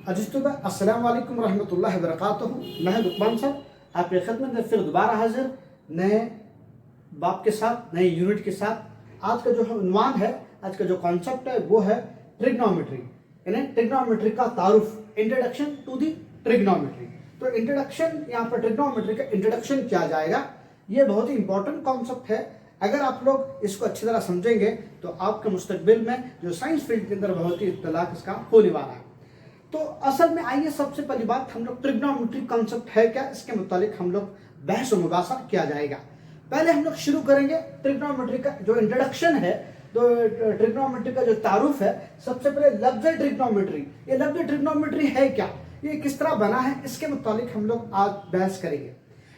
अजीज़ तलबा अस्सलाम वालेकुम रहमतुल्लाहि व बरकातुहू। मैं लुकमान साहब आपके खिदमत में फिर दोबारा हाजिर नए बाब के साथ, नए यूनिट के साथ। आज का जो उन्वान है, आज का जो कॉन्सेप्ट है वो है ट्रिग्नोमेट्री, यानी ट्रिग्नोमेट्री का तारुफ, इंट्रोडक्शन टू दी ट्रिग्नोमेट्री। तो इंट्रोडक्शन, यहाँ पर ट्रिग्नोमेट्री का इंट्रोडक्शन किया जाएगा। ये बहुत ही इंपॉर्टेंट कॉन्सेप्ट है। अगर आप लोग इसको अच्छी तरह समझेंगे तो आपके मुस्तकबिल में जो साइंस फील्ड के अंदर बहुत ही इत्तलाक इसका होने वाला है। तो असल में आइए, सबसे पहली बात हम लोग ट्रिग्नोमेट्री कॉन्सेप्ट है क्या, इसके मुतालिक हम लोग बहस और मुबासा किया जाएगा। पहले हम लोग शुरू करेंगे ट्रिग्नोमेट्री का जो इंट्रोडक्शन है, तो ट्रिग्नोमेट्री का जो तारुफ है। सबसे पहले लफ्ज़ ट्रिग्नोमेट्री, ये लफ्ज़ ट्रिग्नोमेट्री है क्या, ये किस तरह बना है, इसके मुतालिक हम लोग आज बहस करेंगे।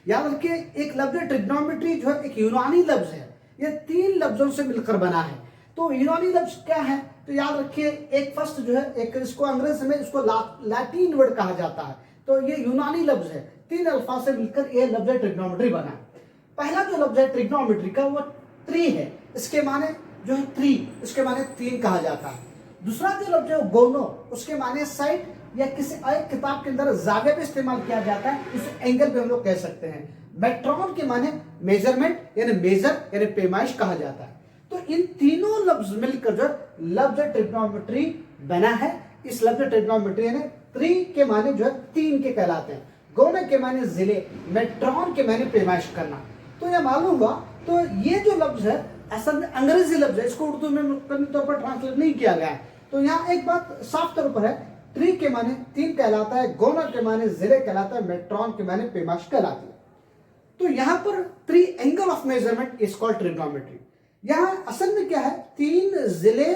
याद रखिए, एक लफ्ज़ ट्रिग्नोमेट्री जो है एक यूनानी लफ्ज़ है, ये 3 लफ्ज़ों से मिलकर बना है। तो यूनानी लफ्ज़ क्या है, तो याद रखिए, एक फर्स्ट जो है, एक इसको अंग्रेजी में इसको लैटिन वर्ड कहा जाता है। तो ये यूनानी लफ्ज़ है, 3 अल्फाज से मिलकर ये लफ्ज़ ट्रिग्नोमेट्री बना है। पहला जो लफ्ज़ है ट्रिग्नोमेट्री का वो ट्री है, इसके माने जो है ट्री, इसके माने 3 कहा जाता है। दूसरा जो लफ्ज़ है गोनो, उसके माने साइड, या किसी एक किताब के अंदर जावे पे इस्तेमाल किया जाता है, उसे एंगल पे हम लोग कह सकते हैं। मेट्रॉन के माने मेजरमेंट, यानी मेजर यानी पैमाइश कहा जाता है। तो इन तीनों लफ्ज मिलकर जो लफ्ज ट्रिग्नोमेट्री बना है। इस लफ्ज ट्रिग्नोमेट्री यानी ट्री के माने जो है 3 के कहलाते हैं, गोने के माने जिले, मेट्रॉन के माने पैमाइश करना। तो यह मालूम हुआ, तो ये जो लफ्ज है असल में अंग्रेजी लफ्ज है, इसको उर्दू में मुकम्मल तौर पर ट्रांसलेट नहीं किया गया है। तो यहाँ एक बात साफ तौर पर है, ट्री के माने 3 कहलाता है, गोना के माने जिले कहलाता है, मेट्रॉन के माने पैमाइश कहलाती है। तो यहाँ पर 3 angle of measurement is called trigonometry. यहाँ असल में क्या है, 3 जिले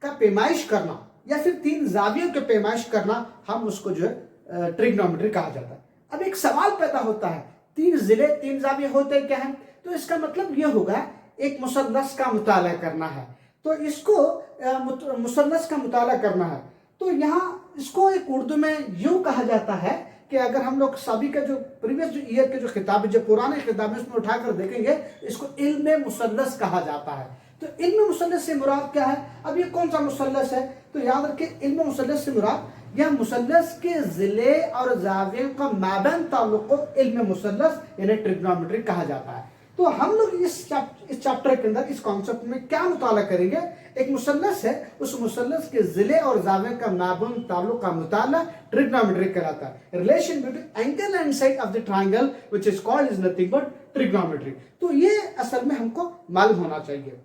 का पैमाइश करना या फिर 3 जावियों के पैमाइश करना, हम उसको जो है ट्रिग्नोमेट्री कहा जाता है। अब एक सवाल पैदा होता है, 3 जिले 3 जाविये होते क्या है, तो इसका मतलब यह होगा एक मुसल्लस का मुताला करना है। तो इसको मुसल्लस का मुताला करना है, तो यहाँ इसको एक उर्दू में यूं कहा जाता है कि अगर हम लोग सभी का जो प्रीवियस जो ईयर के जो किताबें, जो पुराने किताबें, उसमें उठाकर देखेंगे, इसको इल्म मुसल्लस कहा जाता है। तो इल्म मुसल्लस से मुराद क्या है, अब ये कौन सा मुसल्लस है, तो याद रखिए, इल्म मुसल्लस से मुराद यह मुसल्लस के जिले और जावियों का माबैन ताल्लुक को इल्म मुसल्लस यानी ट्रिग्नोमेट्री कहा जाता है। तो हम लोग इस चैप्टर के अंदर इस कॉन्सेप्ट में क्या मुताला करेंगे, एक मुसल्लस है, उस मुसल्लस के जिले और जावियों का माबैन ताल्लुक का मुताला ट्रिग्नोमेट्री कहलाता है। Relation between angle and side of the triangle which is called is nothing but trigonometry. तो ये असल में हमको मालूम होना चाहिए।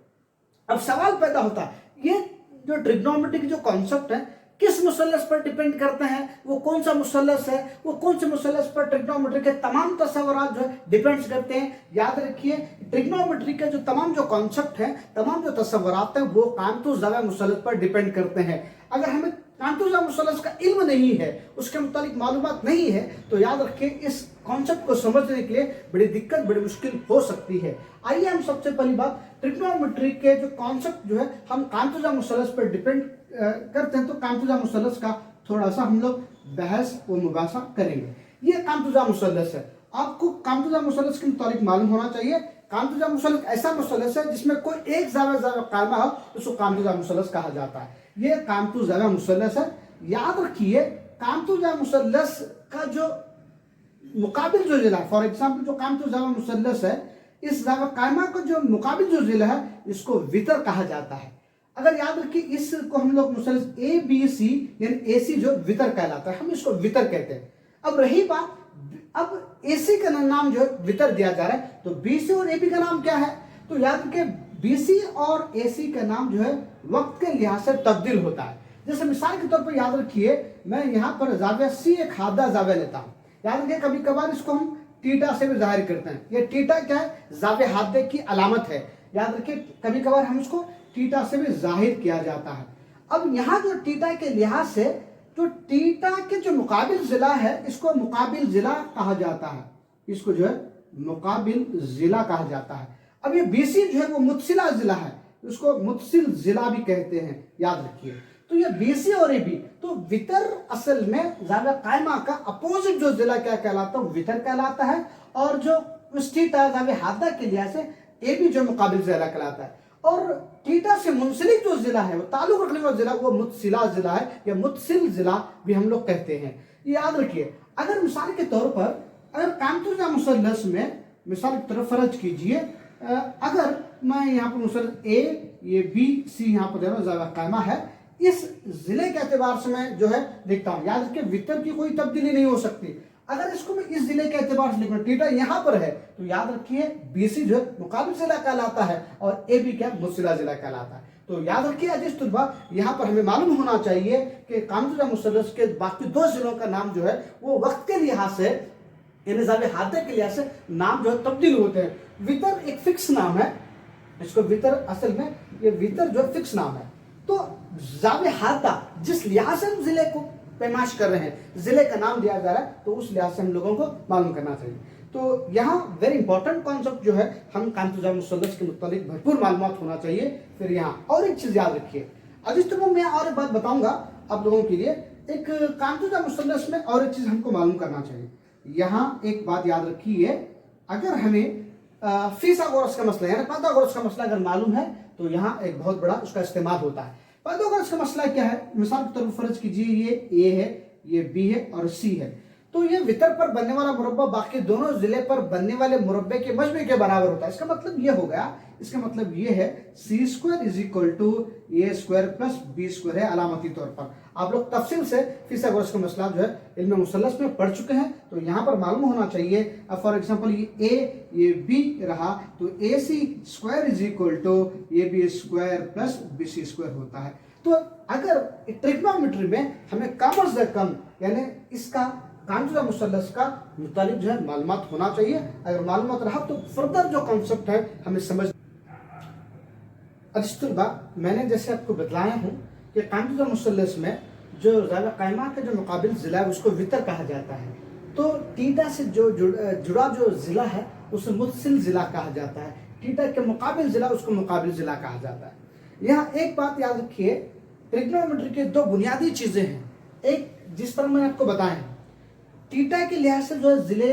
अब सवाल पैदा होता है, ये जो ट्रिग्नोमेट्री की जो कॉन्सेप्ट है किस मुसल्लस पर डिपेंड करते हैं, वो कौन सा मुसल्लस है, वो कौन से मुसल्लस पर ट्रिग्नोमेट्री के तमाम तस्वुरात जो है डिपेंड्स करते हैं। याद रखिए, ट्रिग्नोमेट्री के जो तमाम जो कॉन्सेप्ट हैं, तमाम जो तस्वुरात हैं, वो कांतु ज़ाविया मुसल्लस पर डिपेंड करते हैं। अगर हमें कांतु ज़ाविया मुसल्लस का इल्म नहीं है, उसके मुतालिक मालूमात नहीं है, तो याद रखिए इस कॉन्सेप्ट को समझने के लिए बड़ी दिक्कत, बड़ी मुश्किल हो सकती है। आइए हम सबसे पहली बात ट्रिग्नोमेट्री के जो कॉन्सेप्ट जो है, हम कांतु ज़ाविया मुसल्लस पर डिपेंड करते हैं, तो कांतु ज़ाविया मुसल्लस का थोड़ा सा हम लोग बहस व मुबासा करेंगे। ये कांतु ज़ाविया मुसल्लस है, आपको कांतु ज़ाविया मुसल्लस के मुतालिक मालूम होना चाहिए। कांतु ज़ाविया मुसल्लस ऐसा मुसल्लस है जिसमें कोई एक ज़ाविया कायमा हो, उसको कांतु ज़ाविया मुसल्लस कहा जाता है। ये कांतु ज़ाविया मुसल्लस है। याद रखिए, कांतु ज़ाविया मुसल्लस का जो मुकाबिल जो जिला, फॉर एग्जाम्पल जो कांतु ज़ाविया मुसल्लस है, इस ज़ाविया कायमा का जो मुकाबिल जो जिला है, इसको वितर कहा जाता है। अगर याद रखिए, इसको हम लोग मुसल्लस ए बी सी यानी एसी जो वितर कहलाता है, हम इसको वितर कहते हैं। अब रही बात, अब एसी का नाम जो है वितर दिया जा रहा है, तो बीसी और एबी का नाम क्या है, तो याद रखिए बीसी और एसी का नाम जो है वक्त के लिहाज से तब्दील होता है। जैसे मिसाल के तौर पर याद रखिए, मैं यहाँ पर जाविया सी एक हादा जाविया लेता हूँ। याद रखिए, कभी कभार इसको हम टीटा से भी जाहिर करते हैं। ये टीटा क्या है, जाविया हादे की अलामत है। याद रखिए, कभी कभार हम इसको टीटा से भी जाहिर किया जाता है। अब यहाँ जो टीटा के लिहाज से जो टीटा के जो मुकाबिल जिला है, इसको मुकाबिल जिला कहा जाता है, इसको जो है मुकाबिल जिला कहा जाता है। अब ये बीसी जो है वो मुतसिला जिला है, उसको मुतसिल जिला भी कहते हैं। याद रखिए, तो ये बीसी और एबी, तो वितर असल में ज़ाविया कायमा का अपोजिट जो जिला क्या कहलाता है, वितर कहलाता है। और जो टीटा ज़ाविया हादा के लिहाज से एबी जो मुकाबिल जिला कहलाता है। और टीटा से मुंसलिक जो जिला है, वो ताल्लुक रखने वाला जिला, वो मुत्सिला जिला है या मुत्सिल जिला भी हम लोग कहते हैं। याद रखिए, अगर मिसाल के तौर पर अगर कांतुजा मुसल्लस में मिसाल की तरफ फर्ज कीजिए, अगर मैं यहाँ पर मुसल्लस ए, ये बी, सी यहाँ पर दे रहा हूँ, ज़ाविया कायमा है, इस जिले के एतबार से मैं जो है देखता हूँ। याद रखिए, वितर की कोई तब्दीली नहीं हो सकती। अगर इसको मैं इस जिले के एतबार से लिखूं, टीटा यहाँ पर है, तो याद रखिए बीसी जो है मुकाबिल जिला कहलाता है और ए बी क्या मुत्सिला जिला कहलाता है। तो याद रखिए अजीज तुलबा, यहाँ पर हमें मालूम होना चाहिए कि कांतुजा मुसल्लस के बाकी दो जिलों का नाम जो है वो वक्त के लिहाज से, यानी ज़ाविया हादा के लिहाज से नाम जो है तब्दील होते हैं। वितर एक फिक्स नाम है, इसको वितर, असल में ये वितर जो फिक्स नाम है। तो ज़ाविया हादा जिस लिहाज से हम जिले को पैमाइश कर रहे हैं, जिले का नाम दिया जा रहा है, तो उस लिहाज से हम लोगों को मालूम करना चाहिए। तो यहाँ वेरी इंपॉर्टेंट कॉन्सेप्ट जो है, हम कांतुजा मुसल्लस के मुतालिक भरपूर मालूमात होना चाहिए। फिर यहाँ और एक चीज याद रखिए अजीज तुम, मैं और एक बात बताऊंगा आप लोगों के लिए। एक कांतुजा मुसल्लस में और एक चीज हमको मालूम करना चाहिए। यहाँ एक बात याद रखिए, अगर हमें फिसागोरस का मसला यानी पाइथागोरस का मसला अगर मालूम है, तो यहाँ एक बहुत बड़ा उसका इस्तेमाल होता है। पाइथागोरस का मसला क्या है, मिसाल के तौर पर फर्ज कीजिए ये ए है, ये बी है और सी है, तो ये वितर पर बनने वाला मुरब्बा बाकी दोनों जिले पर बनने वाले मुरब्बे के मजमे के बराबर होता है। इसका मतलब ये हो गया, इसका मतलब ये है C square is equal to A square plus B square है अलामती तौर पर। आप लोग तफसील से फिसागोरस का मसला जो है इल्म मुसल्लस में पढ़ चुके हैं, तो यहाँ पर मालूम होना चाहिए। अब फॉर एग्जाम्पल ये ए ये बी रहा, तो A C square is equal to A B square plus B C square होता है। तो अगर ट्रिग्नोमेट्री में हमें कम से कम यानी इसका कांतुजा मुसल्लस का मुतालिक जो है मालूमात होना चाहिए। अगर मालूमात रहा तो फर्दर जो कॉन्सेप्ट है हमें समझ। अजिस्तुल्बा, मैंने जैसे आपको बतलाया हूँ कि कांतुजा मुसल्लस में जो ज़ाविया कायमा का जो मुकाबिल ज़िला है उसको वितर कहा जाता है। तो टीटा से जो जुड़ा जो ज़िला है उसे मुत्सिल ज़िला कहा जाता है। टीटा के मुकाबिल ज़िला उसको मुकाबिल ज़िला कहा जाता है। यहाँ एक बात याद रखिए, ट्रिग्नोमेट्री के दो बुनियादी चीज़ें हैं। एक जिस तरह मैंने आपको बताया, टीटा के लिहाज से जो जिले,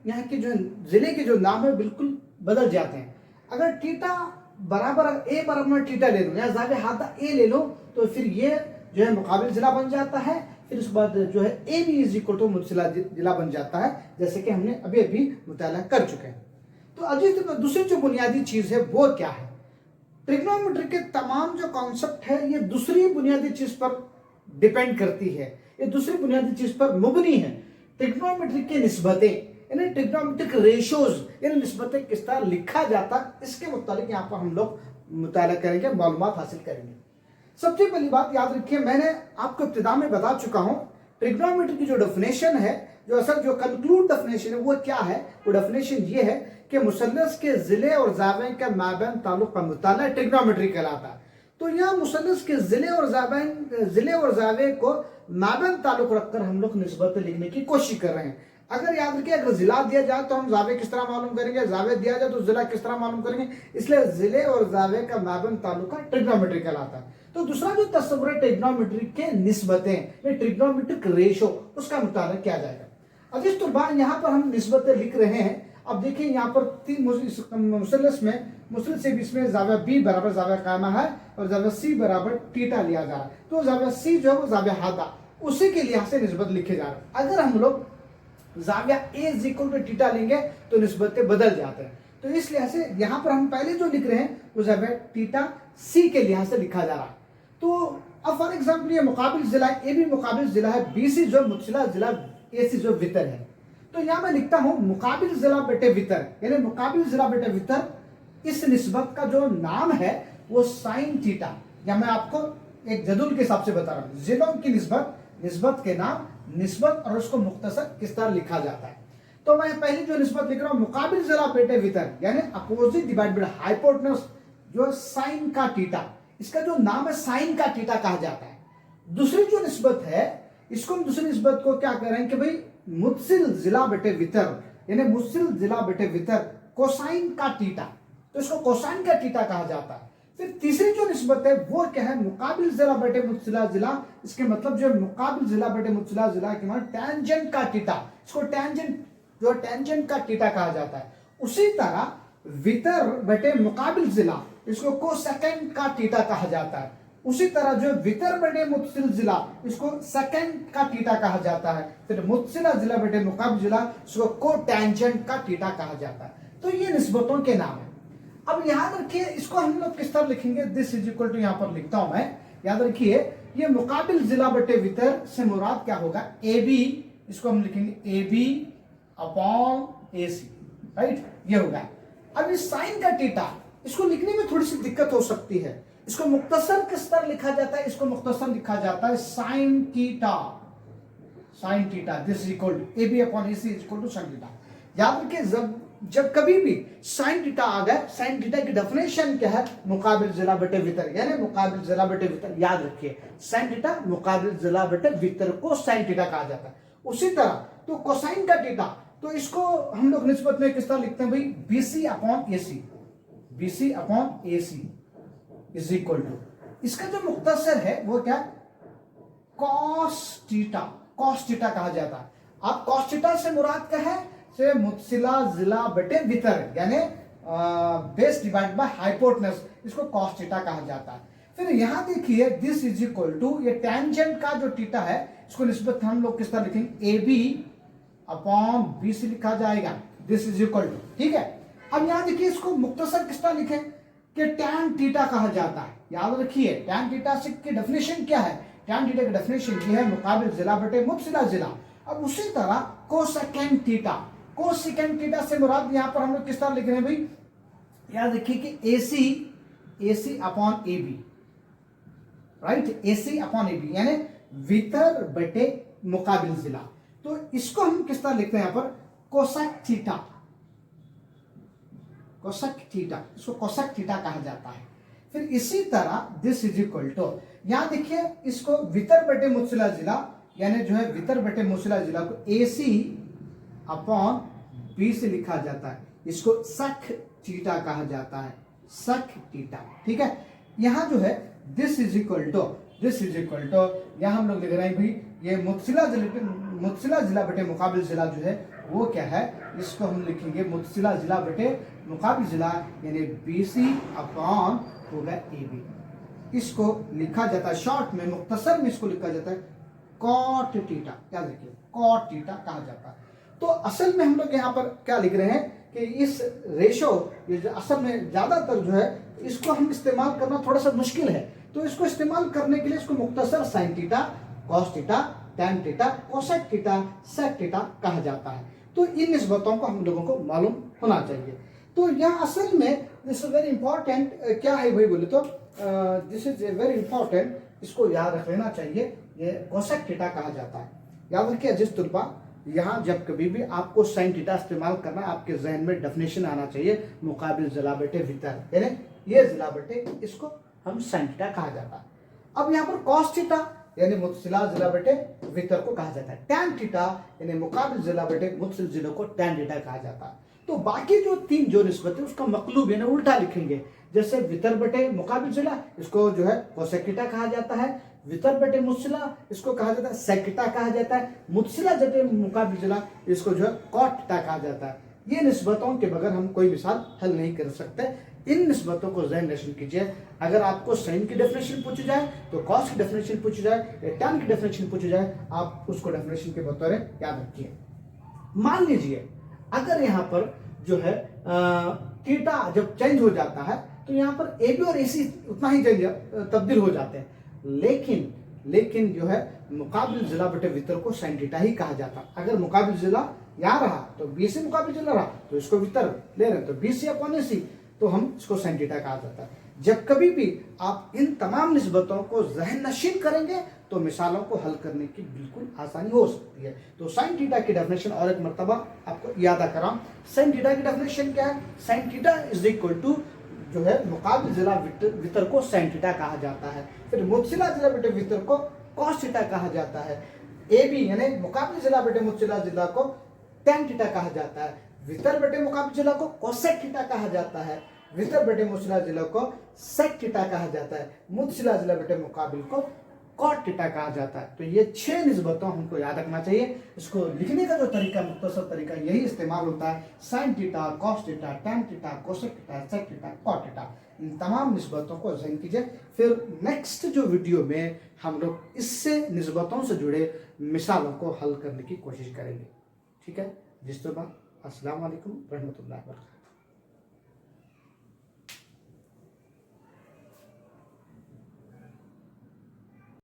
यहाँ के जो जिले के जो नाम है बिल्कुल बदल जाते हैं। अगर टीटा बराबर ए बराबर टीटा ले लो या ज़ाविया हादा ए ले लो, तो फिर ये जो है मुकाबिल जिला बन जाता है। फिर उसके बाद जो है A B is equal to मुत्सिला जिला बन जाता है, जैसे कि हमने अभी अभी मुताला कर चुके हैं। तो अजीज दूसरी जो बुनियादी चीज़ है वो क्या है, ट्रिग्नोमेट्री के तमाम जो कॉन्सेप्ट है ये दूसरी बुनियादी चीज़ पर डिपेंड करती है, ये दूसरी बुनियादी चीज़ पर मुबनी है। ट्रिग्नोमेट्री के निस्बतें यानी ट्रिग्नोमेट्रिक रेशोज यानी निस्बतें किस तरह लिखा जाता, इसके मुताबिक यहाँ पर हम लोग मुताला करेंगे, मालूमात हासिल करेंगे। सबसे पहली बात याद रखिए, मैंने आपको इब्तिदा में बता चुका हूँ ट्रिग्नोमेट्री की जो डेफिनेशन है, जो असल जो कंक्लूड डेफिनेशन है वो क्या है। वो डेफिनेशन ये है कि मुसल्लस के जिले और ज़ाविया के माबैन ताल्लुक का मुताला ट्रिग्नोमेट्री कहलाता है। तो यहाँ मुसल्लस के जिले और ज़ाविया को माबैन ताल्लुक रखकर हम लोग निस्बतें लिखने की कोशिश कर रहे हैं। अगर याद रखिए, अगर जिला दिया जाए तो हम ज़ाविया किस तरह मालूम करेंगे, ज़ाविया दिया जाए तो जिला किस तरह मालूम करेंगे, इसलिए जिले और ज़ाविया का माबैन ताल्लुक का ट्रिग्नोमेट्री कहलाता है। तो दूसरा जो तस्वुर है ट्रिग्नोमेट्री के निस्बतें, ट्रिग्नोमेट्रिक रेशो, उसका मुताला किया जाएगा। अजीज तुल्बा, यहाँ पर हम निस्बतें लिख रहे हैं। अब देखिए यहाँ पर तीन मुसल्लस में मुसल्लस से इसमें ज़ाविया बी बराबर ज़ाविया कायमा है और ज़ाविया सी बराबर टीटा लिया जा रहा है। तो ज़ाविया सी जो है वो ज़ाविया हादा, उसी के लिहाज से निस्बत लिखे जा रहे हैं। अगर हम लोग ज़ाविया ए इज इक्वल टू टीटा लेंगे तो निस्बतें बदल जाते हैं। तो इस लिहाज से यहाँ पर हम पहले जो लिख रहे हैं वो ज़ाविया टीटा सी के लिहाज से लिखा जा रहा है। तो अब फॉर एग्जाम्पल ये मुकाबिल जिला है, ए भी मुकाबिल जिला है, बी सी जो मुत्सिला जिला, ए सी जो वितर है। तो यहाँ मैं लिखता हूँ मुकाबिल जिला बेटे वितर, यानी मुकाबिल जिला बेटे वितर। इस निस्बत का जो नाम है वो साइन थीटा, या मैं आपको एक जदुल के हिसाब से बता रहा हूँ, जिलों की निस्बत के नाम, निस्बत और उसको मुख्तसर किस तरह लिखा जाता है। तो मैं पहली जो निस्बत लिख रहा हूँ मुकाबिल जिला बेटे वितर, यानी अपोजिट डिवाइड बाय हाइपोटेनस जो साइन का थीटा, इसका जो नाम है साइन का थीटा कहा जाता है। दूसरी जो निस्बत है, इसको हम दूसरी निस्बत को क्या कह रहे हैं कि भाई मुत्सिल जिला बेटे वितर, यानी मुत्सिल जिला बेटे वितर कोसाइन का थीटा, तो इसको कोसाइन का थीटा कहा जाता है। फिर तीसरी जो निस्बत है वो क्या है, मुकाबिल जिला बेटे मुत्सिला जिला। इसके मतलब जो मुकाबिल जिला बेटे मुत्सिला जिला के मतलब टेंजेंट का थीटा, इसको टेंजेंट का थीटा कहा जाता है। उसी तरह वितर बेटे मुकाबिल जिला, इसको कोसेकेंड का थीटा कहा जाता है। उसी तरह जो वितर बटे मुत्सिल जिला, इसको सेकेंड का थीटा कहा जाता है। फिर मुत्सिला जिला बटे मुकाबिल जिला, इसको को टेंजेंट का थीटा कहा जाता है। तो ये निस्बतों के नाम है। अब याद रखिए, इसको हम लोग किस तरह लिखेंगे, दिस इज इक्वल टू, यहां पर लिखता हूं मैं, याद रखिए ये मुकाबिल जिला बटे वितर से मुराद क्या होगा, ए बी, इसको हम लिखेंगे A B upon A C, right, ये होगा। अब इस साइन का थीटा, इसको लिखने में थोड़ी सी दिक्कत हो सकती है। इसको मुख्तसर किस तरह लिखा जाता है, इसको मुख्तसर लिखा जाता है sine theta, sine theta, this is equal to A B upon A C is equal to sine theta. याद रखिए, जब कभी भी साइन थीटा आ गया, साइन थीटा की डेफिनेशन क्या है, मुकाबिल जिला बटे वितर, यानी मुकाबिल जिला बटे वितर। याद रखिए, साइन थीटा मुकाबिल जिला बटे वितर को साइन थीटा कहा जाता है। उसी तरह तो कोसाइन का थीटा, तो इसको हम लोग निस्बत में किस तरह लिखते हैं भाई, BC upon A C, BC upon A C is equal to, इसका जो मुख्तसर है वो क्या, कॉस थीटा, कॉस थीटा कहा जाता है। अब कॉस थीटा से मुराद क्या है, से मुत्सिला जिला बटे वितर, यानी बेस डिवाइड बाय हाइपोटेनस, इसको कॉस थीटा कहा जाता है। फिर यहां देखिए, दिस इज इक्वल टू, ये टेंजेंट का जो थीटा है, इसको निस्बत हम लोग किस तरह लिखेंगे, A B upon B C लिखा जाएगा, दिस इज इक्वल टू, ठीक है। अब यहां देखिए, इसको मुख्तसर किस तरह लिखें कि टैन थीटा कहा जाता है। याद रखिए, टैन थीटा की डेफिनेशन क्या है, टैन थीटा की डेफिनेशन ये है मुकाबिल जिला बटे मुत्सिला जिला। अब उसी तरह कोसेकेंड थीटा, कोसेकेंड थीटा से मुराद यहां पर हम लोग किस तरह लिख रहे हैं भाई, याद रखिए कि A C upon A B, right, A C upon A B, यानी वितर बटे मुकाबिल जिला। तो इसको हम किस तरह लिखते हैं यहां पर, कोसेक थीटा, कोसेक थीटा, इसको कोसेक थीटा कहा जाता है। फिर इसी तरह दिस इज इक्वल टू, यहां देखिए, इसको वितर बटे मुत्सिला जिला, यानी जो है वितर बटे मुत्सिला जिला को ए सी अपॉन बी से लिखा जाता है, इसको सख थीटा कहा जाता है, सख थीटा, ठीक है। यहां जो है this is equal to, this is equal to, यहां हम लोग लिख रहे हैं भाई, ये मुत्सिला जिला बटे मुकाबिल जिला जो है वो क्या है, इसको हम लिखेंगे मुत्सिला जिला बटे मुकाबिल जिला, यानी बी सी अपॉन होगा ए बी। इसको लिखा जाता है शॉर्ट में, मुख्तसर में इसको लिखा जाता है कॉट थीटा, याद रखिए कॉट थीटा कहा जाता है। तो असल में हम लोग यहाँ पर क्या लिख रहे हैं कि इस रेशो, ये जो असल में ज्यादातर जो है, इसको हम इस्तेमाल करना थोड़ा सा मुश्किल है। तो इसको इस्तेमाल करने के लिए इसको मुख्तसर sine theta, cos theta, tan theta, cosec theta, sec theta कहा जाता है। तो इन निस्बतों को हम लोगों को मालूम होना चाहिए। तो यहाँ असल में दिस इज वेरी इंपॉर्टेंट, क्या है भाई बोले तो, दिस इज वेरी इंपॉर्टेंट, इसको याद रख लेना चाहिए, ये कोसेक थीटा कहा जाता है। याद रखिए जिस तुलबा, यहाँ जब कभी भी आपको साइन थीटा इस्तेमाल करना है, आपके जहन में डेफिनेशन आना चाहिए, मुकाबिल जिला बटे वितर, यानी ये जिला बटे, इसको हम साइन थीटा कहा जाता है। अब यहाँ पर कॉस थीटा यानी मुत्सिला जिला बटे वितर को कहा जाता है, टैन थीटा यानी मुकाबिल जिला बटे मुत्सिल जिलों को टैन थीटा कहा जाता है। तो बाकी जो तीन जो निस्बत है उसका मकलूब यानी उल्टा लिखेंगे, जैसे वितर बटे मुकाबिल जिला, इसको जो है कोसेक थीटा कहा जाता है, वितर बटे मुत्सिला इसको कहा जाता है सेक थीटा कहा जाता है, मुत्सिला बटे मुकाबिल जिला इसको जो है कॉट थीटा कहा जाता है। ये निस्बतों के बगैर हम कोई मिसाल हल नहीं कर सकते। इन निस्बतों को ज़हन नशीन कीजिए। अगर आपको साइन की डेफिनेशन पूछी जाए तो कॉस की डेफिनेशन पूछी जाए या टैन की डेफिनेशन पूछी जाए, आप उसको डेफिनेशन के बतौर याद रखिए। मान लीजिए अगर यहाँ पर जो है थीटा जब चेंज हो जाता है तो यहाँ पर ए बी और ए सी उतना ही चेंज तब्दील हो जाते हैं, लेकिन जो है मुकाबिल जिला बटे वितर को साइन थीटा ही कहा जाता है। अगर मुकाबिल जिला यहाँ रहा तो बी सी मुकाबिल जिला रहा तो इसको वितर ले रहे तो बी सी अपॉन ए सी, तो हम इसको साइन थीटा कहा जाता है। जब कभी भी आप इन तमाम निस्बतों को ज़हन नशीन करेंगे तो मिसालों को हल करने की बिल्कुल आसानी हो सकती है। तो साइन थीटा की डेफिनेशन और एक मरतबा आपको याद कराऊं, साइन थीटा की डेफिनेशन क्या है, sine theta is equal to जो है मुकाबिल जिला वितर को साइन थीटा कहा जाता है, फिर मुत्सिला जिला बटे वितर को कॉस थीटा कहा जाता है, ए बी यानी मुकाबिल जिला बटे मुत्सिला जिला को टैन थीटा कहा जाता है, वितर बटे मुकाबिल जिला को कोसेक थीटा कहा जाता है, वितर बटे मुत्सिला जिला को सेक थीटा कहा जाता है, मुत्सिला जिला बटे मुकाबिल को कॉट थीटा कहा जाता है। तो ये 6 निस्बतों हमको याद रखना चाहिए। इसको लिखने का जो तरीका, मुख्तसर तरीका यही इस्तेमाल होता है, sine theta, cos theta, tan theta, cosec theta, sec theta, cot theta. इन तमाम निस्बतों को ज़हन कीजिए। फिर नेक्स्ट जो वीडियो में हम लोग इससे निस्बतों से जुड़े मिसालों को हल करने की कोशिश करेंगे। ठीक है, जिस तरह अस्सलाम वालेकुम रहमतुल्लाहि व बरकातहू।